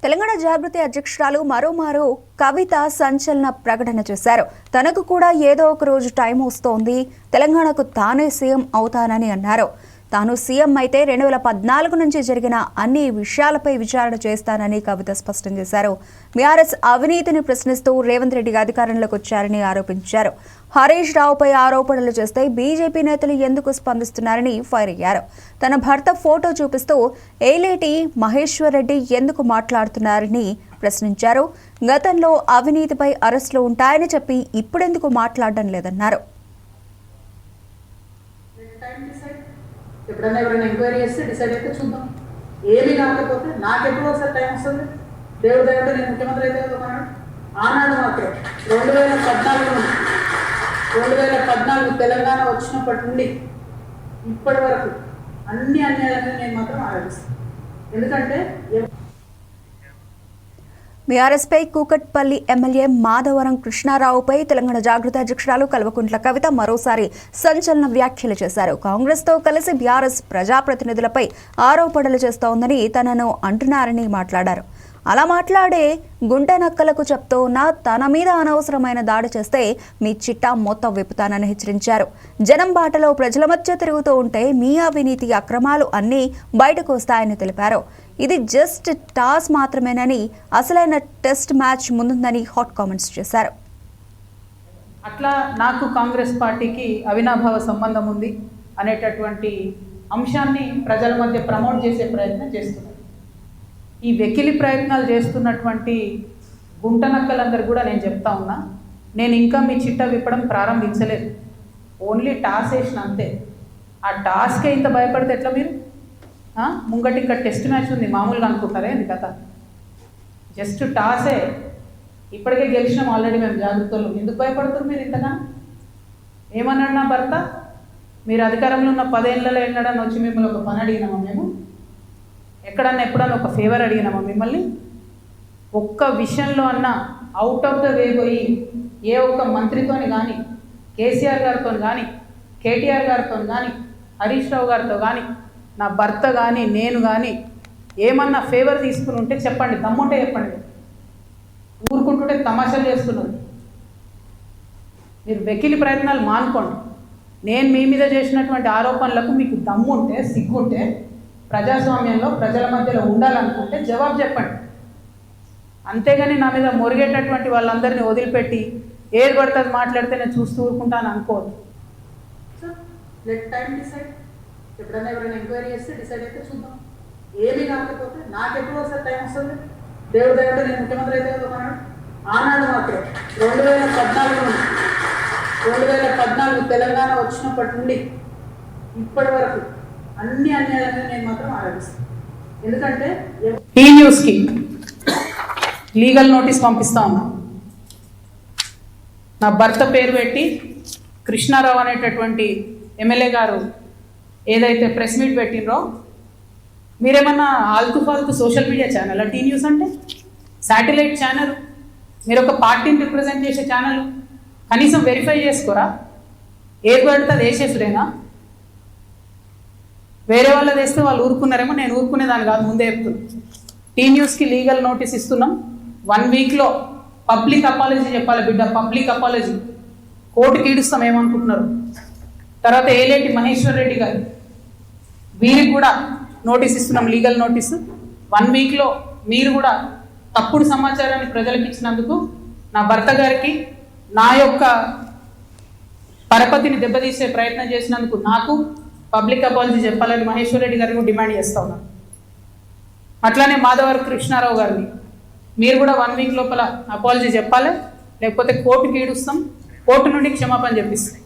తెలంగాణ జాగృతి అధ్యక్షురాలు మరోమారు కవిత సంచలన ప్రకటన చేశారు. తనకు కూడా ఏదో ఒక రోజు టైం వస్తోంది, తెలంగాణకు తానే సీఎం అవుతానని అన్నారు. తాను సీఎం అయితే 2014 నుంచి జరిగిన అన్ని విషయాలపై విచారణ చేస్తానని కవిత స్పష్టం చేశారు. బీఆర్ఎస్ అవినీతిని ప్రశ్నిస్తూ రేవంత్ రెడ్డి అధికారంలోకి వచ్చారని ఆరోపించారు. హరీష్ రావుపై ఆరోపణలు చేస్తే బీజేపీ నేతలు ఎందుకు స్పందిస్తున్నారని ఫైర్ అయ్యారు. తన భర్త ఫోటో చూపిస్తూ ఏలేటి మహేశ్వర్ రెడ్డి ఎందుకు మాట్లాడుతున్నారని ప్రశ్నించారు. గతంలో అవినీతిపై అరెస్టులు ఉంటాయని చెప్పి ఇప్పుడెందుకు మాట్లాడడం లేదన్నారు. ఎప్పుడైనా ఎవరైనా ఎంక్వైరీ చేస్తే డిసైడ్ అయితే చూద్దాం. ఏమీ కాకపోతే నాకు ఎప్పుడు ఒకసారి టైం వస్తుంది, దేవుడు దేవుడు నేను ముఖ్యమంత్రి అయితే అన్నాడు. ఆనాడు మాత్రం 2014 తెలంగాణ వచ్చినప్పటి నుండి ఇప్పటి వరకు అన్ని అన్యాయాలను నేను మాత్రం ఆరాధిస్తాను. ఎందుకంటే బీఆర్ఎస్పై కూకట్పల్లి ఎమ్మెల్యే మాధవరం కృష్ణారావుపై తెలంగాణ జాగృతి అధ్యక్షురాలు కల్వకుంట్ల కవిత మరోసారి సంచలన వ్యాఖ్యలు చేశారు. కాంగ్రెస్తో కలిసి బీఆర్ఎస్ ప్రజాప్రతినిధులపై ఆరోపణలు చేస్తోందని తనను అంటున్నారని మాట్లాడారు. అలా మాట్లాడే గుంటె నక్కలకు చెప్తోన్న తన మీద అనవసరమైన దాడి చేస్తే మీ చిట్టా మొత్తం విప్పుతానని హెచ్చరించారు. జనం బాటలో ప్రజల మధ్య తిరుగుతూ ఉంటే మీ అవినీతి అక్రమాలు అన్నీ బయటకు వస్తాయని తెలిపారు. ఇది జస్ట్ టాస్ మాత్రమేనని, అసలైన టెస్ట్ మ్యాచ్ ముందుందని హాట్ కామెంట్స్ చేశారు. అట్లా నాకు కాంగ్రెస్ పార్టీకి అవినాభావ సంబంధం ఉంది అనేటటువంటి అంశాన్ని ప్రజల మధ్య ప్రమోట్ చేసే ప్రయత్నం చేస్తున్నారు. ఈ వెకిలి ప్రయత్నాలు చేస్తున్నటువంటి గుంటనక్కలందరూ కూడా నేను చెప్తా ఉన్నా, నేను ఇంకా మీ చిట్టా విప్పడం ప్రారంభించలేదు. ఓన్లీ టాస్ వేసిన అంతే. ఆ టాస్కే ఇంత భయపడితే ఎట్లా మీరు? ముంగటి ఇంకా టెస్ట్ మ్యాచ్ ఉంది, మామూలుగా అనుకుంటారే ఇది కథ. జస్ట్ టాసే. ఇప్పటికే గెలిచినాం ఆల్రెడీ మేము జాగ్రత్తలు. ఎందుకు భయపడుతున్నారు మీరు ఇంతగా? ఏమన్నాడు నా భర్త? మీరు అధికారంలో ఉన్న 10 ఏళ్ళలో ఎన్నడన్నా వచ్చి మిమ్మల్ని ఒక పని అడిగినామా? మేము ఎక్కడన్నా ఎప్పుడన్నా ఒక ఫేవర్ అడిగినామా మిమ్మల్ని? ఒక్క విషయంలో అన్నా అవుట్ ఆఫ్ ద వే పోయి ఏ ఒక్క మంత్రితోని కానీ, కేసీఆర్ గారితో కానీ, కేటీఆర్ గారితో కానీ, హరీష్ రావు గారితో కానీ, నా భర్త కానీ, నేను కానీ ఏమన్నా ఫేవర్ తీసుకుని ఉంటే చెప్పండి, దమ్ముంటే చెప్పండి. ఊరుకుంటుంటే తమాషాలు చేస్తున్నారు. మీరు వెకిలి ప్రయత్నాలు మానుకోండి. నేను మీ మీద చేసినటువంటి ఆరోపణలకు మీకు దమ్ముంటే, సిగ్గుంటే, ప్రజాస్వామ్యంలో ప్రజల మధ్యలో ఉండాలనుకుంటే జవాబు చెప్పండి. అంతేగాని నా మీద మొరిగేటటువంటి వాళ్ళందరినీ వదిలిపెట్టి ఏది పడుతుంది మాట్లాడితే నేను చూస్తూ ఊరుకుంటాను అనుకోవద్దు. So let time decide. ఎప్పుడైనా ఎవరైనా ఎంక్వైరీ చేస్తే డిసైడ్ అయితే చూద్దాం. ఏమీ కాకపోతే నాకు ఎప్పుడు ఒకసారి టైం వస్తుంది, దేవుడు దేవుడు నేను ముఖ్యమంత్రి అయితే అన్నాడు. ఆనాడు మాత్రం 2014 తెలంగాణ వచ్చినప్పటి నుండి ఇప్పటి వరకు అన్ని అన్యాయాలను నేను మాత్రం ఆరాధిస్తాను. ఎందుకంటే ఈ న్యూస్కి లీగల్ నోటీస్ పంపిస్తా ఉన్నా. నా భర్త పేరు పెట్టి కృష్ణారావు అనేటటువంటి ఎమ్మెల్యే గారు ఏదైతే ప్రెస్ మీట్ పెట్టినరో, మీరేమన్నా ఆల్తు ఫాల్తు social media channel T News అంటే శాటిలైట్ ఛానల్, మీరు ఒక పార్టీని రిప్రజెంట్ చేసే ఛానల్, కనీసం వెరిఫై చేసుకోరా? ఏది పడితే అది వేసేసుడేనా? వేరే వాళ్ళది వేస్తే వాళ్ళు ఊరుకున్నారేమో, నేను ఊరుకునేదాన్ని కాదు, ముందే చెప్తున్నాను. టీ న్యూస్కి లీగల్ నోటీస్ ఇస్తున్నాం. 1 వీక్లో పబ్లిక్ అపాలజీ చెప్పాలి బిడ్డ, పబ్లిక్ అపాలజీ. కోర్టుకి ఈడుస్తాం ఏమనుకుంటున్నారు. తర్వాత ఏలేటి మహేశ్వర్ రెడ్డి గారు, వీరికి కూడా నోటీస్ ఇస్తున్నాం, లీగల్ నోటీసు. 1 వీక్లో మీరు కూడా తప్పుడు సమాచారాన్ని ప్రజలకు ఇచ్చినందుకు, నా భర్త గారికి నా యొక్క పరపతిని దెబ్బతీసే ప్రయత్నం చేసినందుకు నాకు పబ్లిక్ అపాలజీ చెప్పాలని మహేశ్వర్ రెడ్డి గారిని డిమాండ్ చేస్తూ ఉన్నాను. అట్లానే మాధవరం కృష్ణారావు గారిని మీరు కూడా 1 వీక్ లోపల అపాలజీ చెప్పాలి, లేకపోతే కోర్టుకి ఈడుస్తాం, కోర్టు నుండి క్షమాపణ చెప్పిస్తాం.